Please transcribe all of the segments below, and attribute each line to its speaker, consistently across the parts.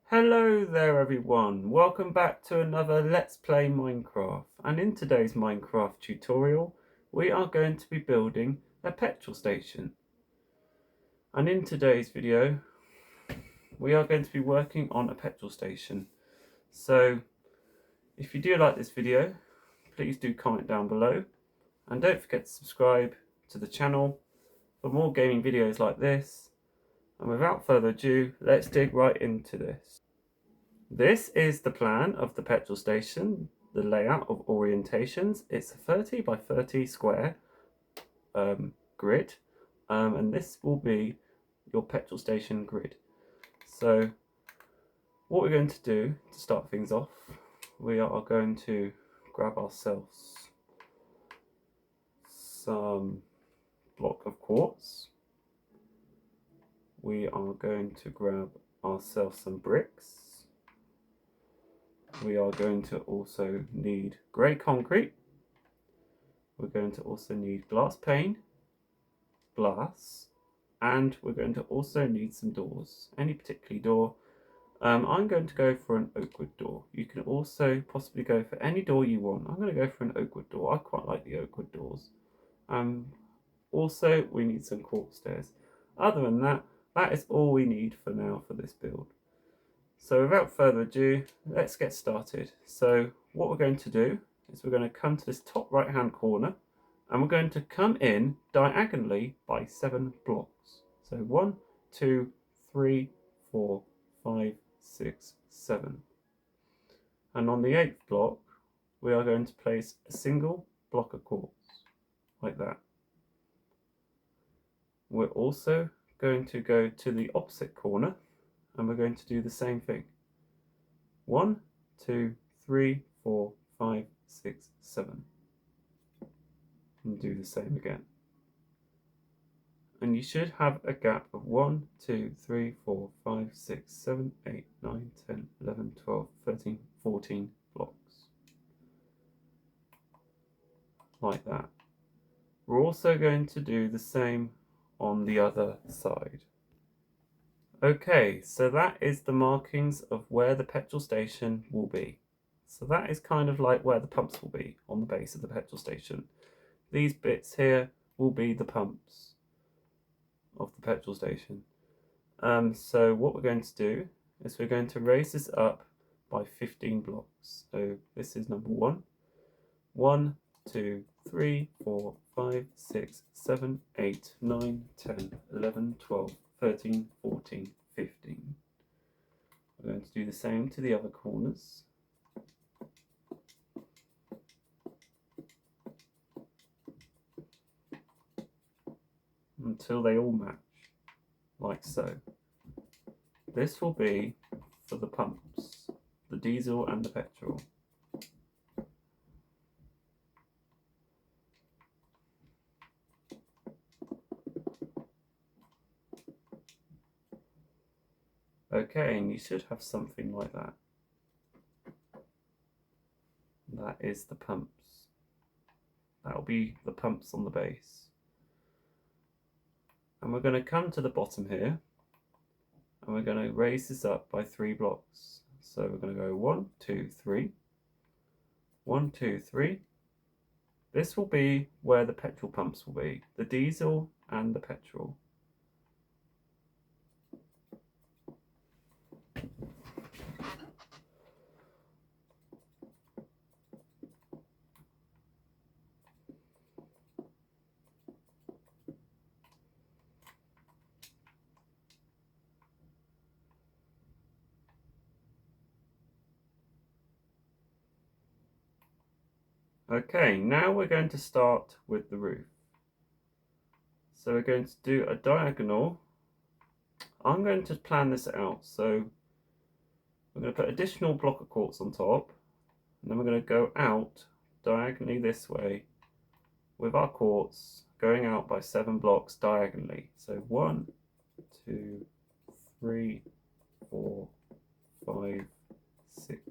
Speaker 1: Hello there everyone, welcome back to another Let's Play Minecraft, and in today's Minecraft tutorial we are going to be building a petrol station. And in today's video we are going to be working on a petrol station. So if you do like this video, please do comment down below and don't forget to subscribe to the channel for more gaming videos like this. And without further ado, let's dig right into this. This is the plan of the petrol station, the layout of orientations. It's a 30 by 30 square grid, and this will be your petrol station grid. So what we're going to do to start things off, we are going to grab ourselves some block of quartz. We are going to grab ourselves some bricks. We are going to also need grey concrete. We're going to also need glass pane, glass, and we're going to also need some doors, any particular door. I'm going to go for an oak wood door. You can also possibly go for any door you want. I'm going to go for an oak wood door. I quite like the oak wood doors. Also, we need some quartz stairs. Other than that, that is all we need for now for this build. So without further ado, let's get started. So what we're going to do is we're going to come to this top right hand corner and we're going to come in diagonally by 7 blocks. So 1, 2, 3, 4, 5, 6, 7. And on the 8th block, we are going to place a single block of quartz, like that. We're also going to go to the opposite corner and we're going to do the same thing. 1, 2, 3, 4, 5, 6, 7. And do the same again. And you should have a gap of 1, 2, 3, 4, 5, 6, 7, 8, 9, 10, 11, 12, 13, 14 blocks. Like that. We're also going to do the same on the other side. Okay, so that is the markings of where the petrol station will be. So that is kind of like where the pumps will be on the base of the petrol station. These bits here will be the pumps of the petrol station. So what we're going to do is we're going to raise this up by 15 blocks. So this is number 1. 1, 2, 3, 4, 5, 6, 7, 8, 9, 10, 11, 12, 13, 14, 15. We're going to do the same to the other corners. Until they all match, like so. This will be for the pumps, the diesel and the petrol. Okay, and you should have something like that. That is the pumps. That'll be the pumps on the base. And we're going to come to the bottom here and we're going to raise this up by 3 blocks. So we're going to go 1, 2, 3. 1, 2, 3. This will be where the petrol pumps will be, the diesel and the petrol. Okay, now we're going to start with the roof. So we're going to do a diagonal. I'm going to plan this out. So we're going to put additional block of quartz on top, and then we're going to go out diagonally this way with our quartz going out by 7 blocks diagonally. So 1, 2, 3, 4, 5, 6,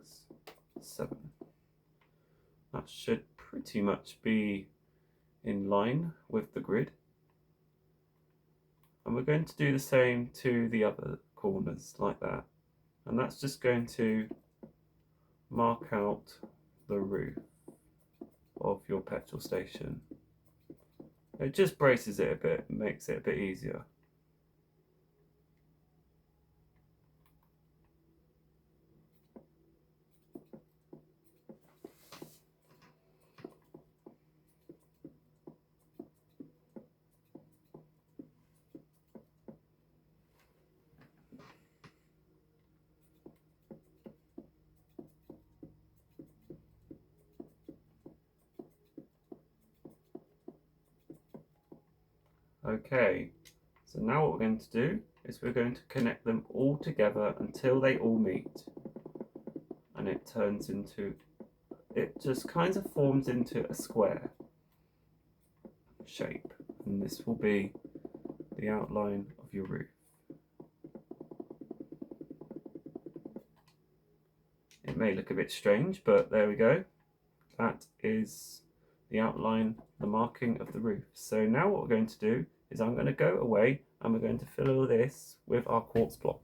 Speaker 1: 7. That should pretty much be in line with the grid. And we're going to do the same to the other corners like that. and that's just going to mark out the roof of your petrol station. It just braces it a bit, makes it a bit easier. Okay, so now what we're going to do is we're going to connect them all together until they all meet. And it turns into, it just kind of forms into a square shape. And this will be the outline of your roof. It may look a bit strange, but there we go. That is the outline, the marking of the roof. So now what we're going to do is I'm going to go away and we're going to fill all this with our quartz block.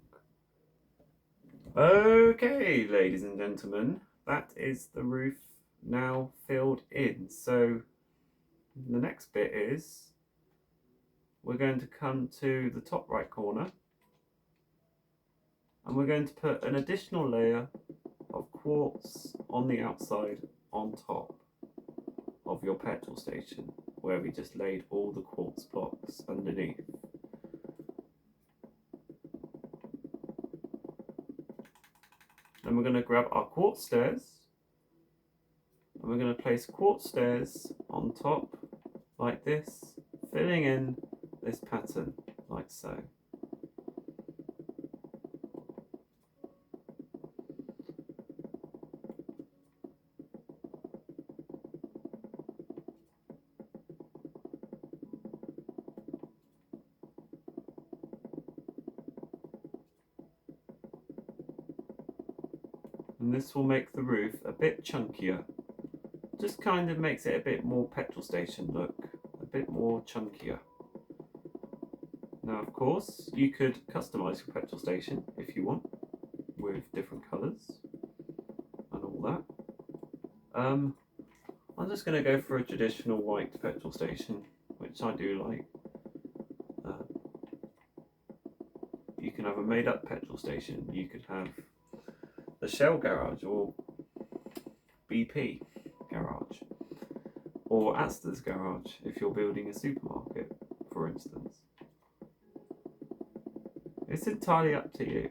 Speaker 1: Okay, ladies and gentlemen, that is the roof now filled in. So the next bit is we're going to come to the top right corner and we're going to put an additional layer of quartz on the outside on top of your petrol station, where we just laid all the quartz blocks underneath. Then we're going to grab our quartz stairs and we're going to place quartz stairs on top like this, filling in this pattern like so. And this will make the roof a bit chunkier. Just kind of makes it a bit more petrol station look, a bit more chunkier. Now of course you could customise your petrol station if you want, with different colours and all that. I'm just going to go for a traditional white petrol station, which I do like. You can have a made up petrol station, you could have the Shell garage or BP garage or Asda's garage if you're building a supermarket, for instance. It's entirely up to you.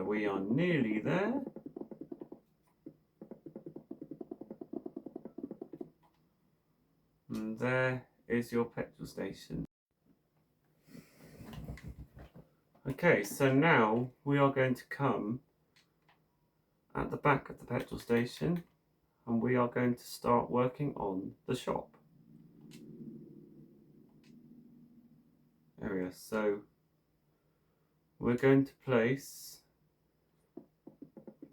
Speaker 1: We are nearly there. And there is your petrol station. Okay, so now we are going to come at the back of the petrol station and we are going to start working on the shop area. So we're going to place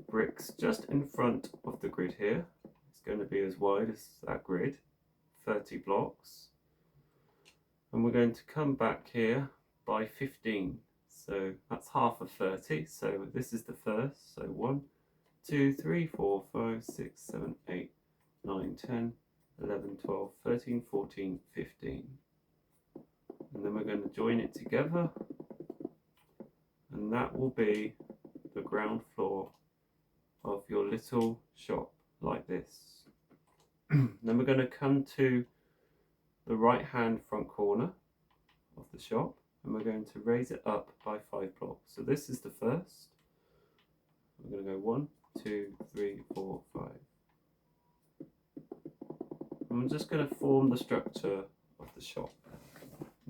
Speaker 1: bricks just in front of the grid here. It's going to be as wide as that grid, 30 blocks. And we're going to come back here by 15. So that's half of 30. So this is the first. So 1, 2, 3, 4, 5, 6, 7, 8, 9, 10, 11, 12, 13, 14, 15. And then we're going to join it together. And that will be the ground floor of your little shop like this. Then we're going to come to the right hand front corner of the shop and we're going to raise it up by 5 blocks. So this is the first. We're going to go 1, 2, 3, 4, 5. And I'm just going to form the structure of the shop.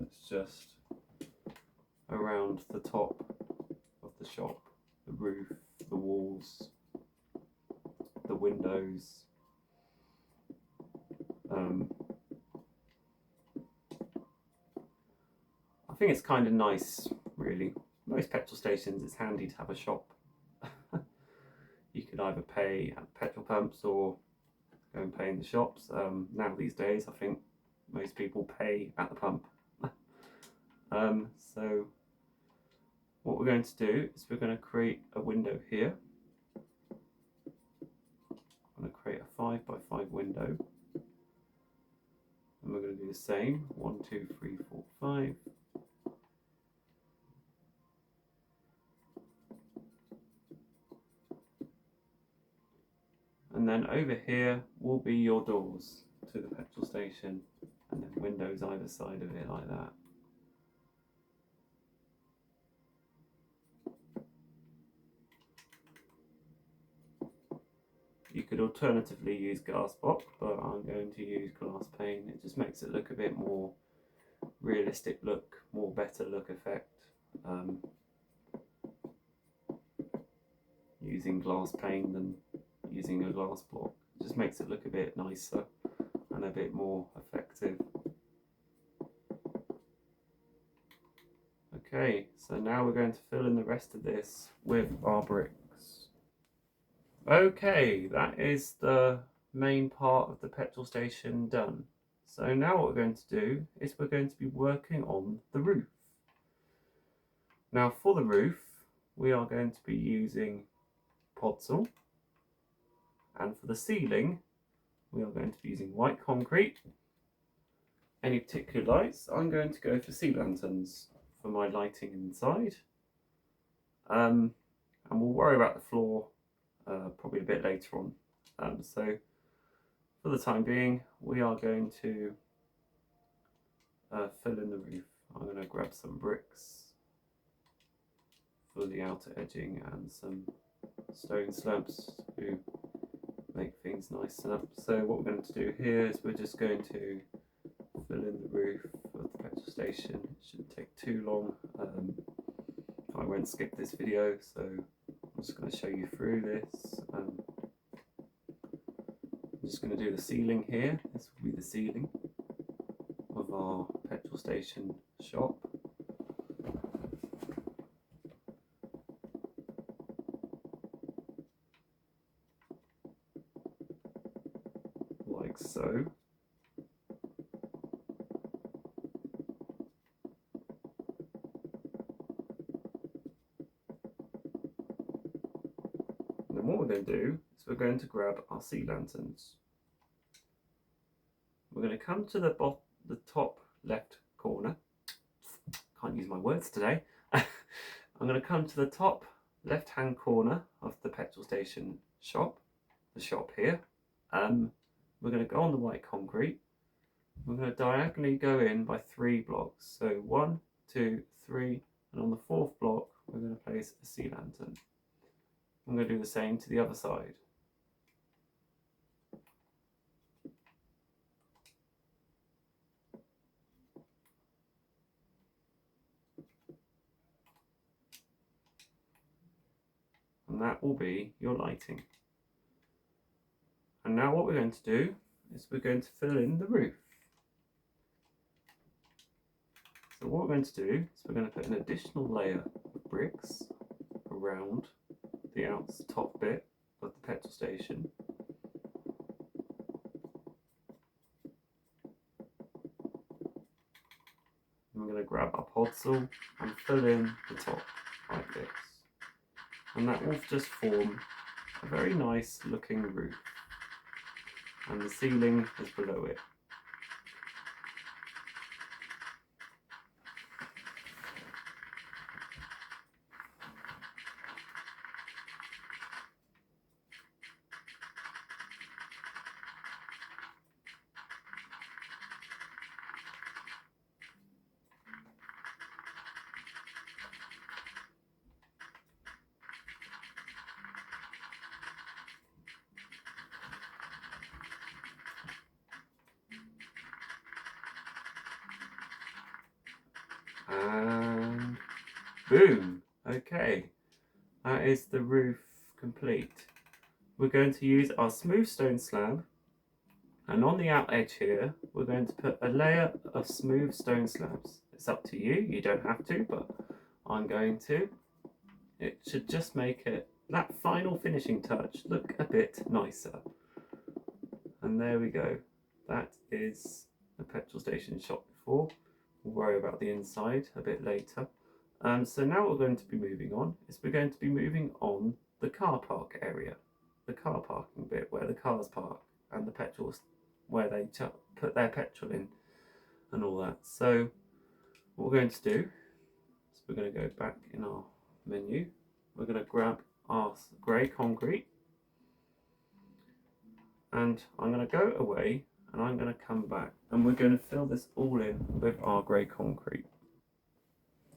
Speaker 1: It's just around the top of the shop, the roof, the walls, the windows, think it's kind of nice, really. Most petrol stations, it's handy to have a shop. You can either pay at petrol pumps or go and pay in the shops. Now these days, I think most people pay at the pump. So what we're going to do is we're going to create a window here. I'm going to create a 5 by 5 window. And we're going to do the same, 1, 2, 3, 4, 5. And then over here will be your doors to the petrol station, and then windows either side of it like that. You could alternatively use glass block, but I'm going to use glass pane. It just makes it look a bit more realistic look, more better look effect. Using glass pane than using a glass block. It just makes it look a bit nicer and a bit more effective. Okay, so now we're going to fill in the rest of this with our bricks. Okay, that is the main part of the petrol station done. So now what we're going to do is we're going to be working on the roof. Now for the roof, we are going to be using petrol, and for the ceiling, we are going to be using white concrete. Any particular lights, I'm going to go for sea lanterns for my lighting inside. And we'll worry about the floor probably a bit later on. So for the time being, we are going to fill in the roof. I'm going to grab some bricks for the outer edging and some stone slabs to make things nice and up. So what we're going to do here is we're just going to fill in the roof of the petrol station. It shouldn't take too long. I won't skip this video, so I'm just going to show you through this. I'm just going to do the ceiling here. This will be the ceiling of our petrol station shop. Like so. And then what we're going to do is we're going to grab our sea lanterns. We're going to come to the top left corner. Can't use my words today. I'm going to come to the top left hand corner of the petrol station shop, the shop here. We're going to go on the white concrete. We're going to diagonally go in by 3 blocks. So 1, 2, 3, and on the 4th block, we're going to place a sea lantern. I'm going to do the same to the other side. And that will be your lighting. And now what we're going to do is we're going to fill in the roof. So what we're going to do is we're going to put an additional layer of bricks around the top bit of the petrol station. And we're going to grab our podzol and fill in the top like this. And that will just form a very nice looking roof. And the ceiling is below it. And boom! Okay, that is the roof complete. We're going to use our smooth stone slab, and on the out edge here we're going to put a layer of smooth stone slabs. It's up to you, you don't have to, but I'm going to. It should just make it, that final finishing touch, look a bit nicer. And there we go. That is the petrol station shot before. We'll worry about the inside a bit later. So now what we're going to be moving on is we're going to be moving on the car park area. The car parking bit where the cars park and the petrol, where they put their petrol in and all that. So what we're going to do is we're going to go back in our menu. We're going to grab our grey concrete, and I'm going to go away and I'm going to come back and we're going to fill this all in with our grey concrete.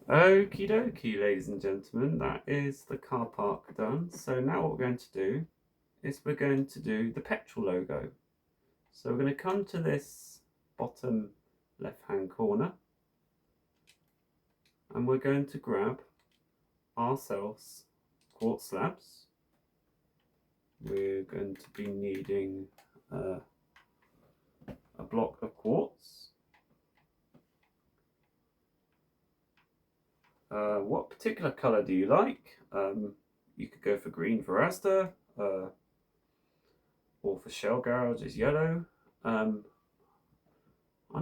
Speaker 1: Okie dokie, ladies and gentlemen, that is the car park done. So now what we're going to do is we're going to do the petrol logo. So we're going to come to this bottom left hand corner and we're going to grab ourselves quartz slabs. We're going to be needing a block of quartz. What particular colour do you like? You could go for green for Asda, or for Shell Garage is yellow. I'm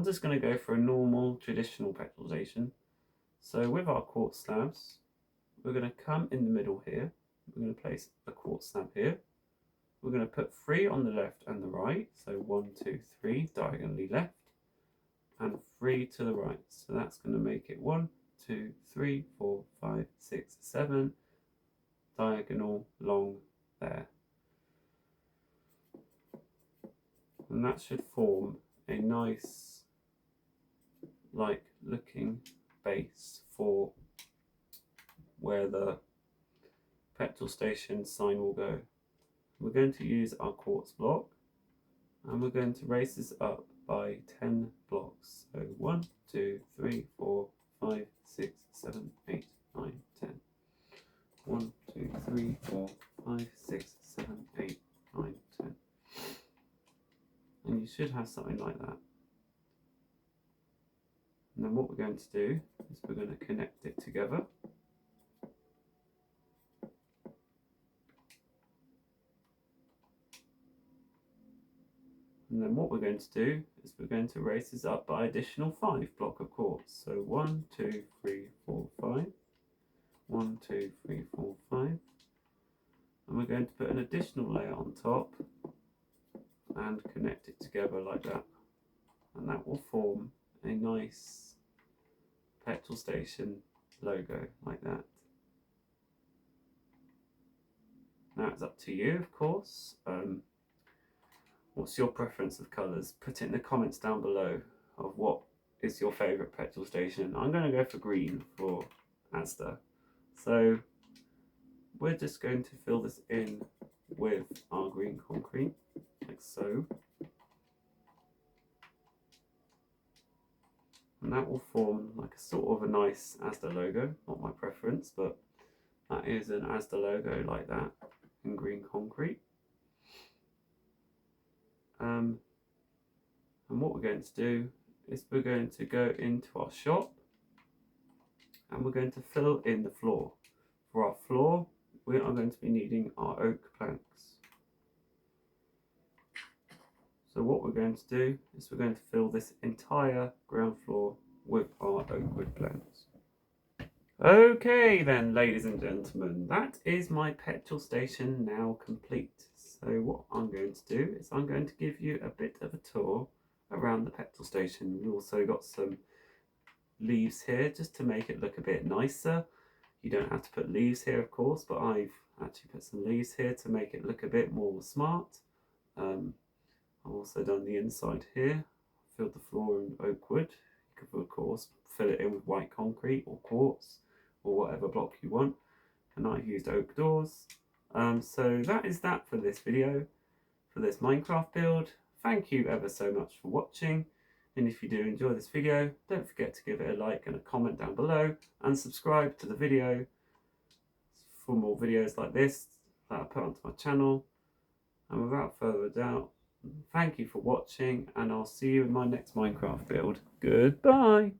Speaker 1: just going to go for a normal traditional petrol station. So with our quartz slabs, we're going to come in the middle here. We're going to place a quartz slab here. We're going to put 3 on the left and the right. So 1, 2, 3 diagonally left and 3 to the right. So that's going to make it 1, 2, 3, 4, 5, 6, 7 diagonal long there. And that should form a nice like looking base for where the petrol station sign will go. We're going to use our quartz block and we're going to raise this up by 10 blocks. So 1, 2, 3, 4, 5, 6, 7, 8, 9, 10. 1, 2, 3, 4, 5, 6, 7, 8, 9, 10. And you should have something like that. And then what we're going to do is we're going to connect it together. And then what we're going to do is we're going to raise this up by additional 5 block of quartz. So 1, 2, 3, 4, 5. 1, 2, 3, 4, 5. And we're going to put an additional layer on top and connect it together like that. And that will form a nice petrol station logo like that. Now it's up to you, of course. What's your preference of colours? Put it in the comments down below of what is your favourite petrol station. I'm going to go for green for Asda. So we're just going to fill this in with our green concrete, like so. And that will form like a sort of a nice Asda logo, not my preference, but that is an Asda logo like that in green concrete. And what we're going to do is we're going to go into our shop and we're going to fill in the floor. For our floor, we are going to be needing our oak planks. So what we're going to do is we're going to fill this entire ground floor with our oak wood planks. Okay then, ladies and gentlemen, that is my petrol station now complete. So what I'm going to do is I'm going to give you a bit of a tour around the petrol station. We've also got some leaves here just to make it look a bit nicer. You don't have to put leaves here, of course, but I've actually put some leaves here to make it look a bit more smart. I've also done the inside here, filled the floor in oak wood. You could, of course, fill it in with white concrete or quartz or whatever block you want. And I've used oak doors. So that is that for this video, for this Minecraft build. Thank you ever so much for watching. And if you do enjoy this video, don't forget to give it a like and a comment down below and subscribe to the video for more videos like this that I put onto my channel. And without further doubt, thank you for watching and I'll see you in my next Minecraft build. Goodbye.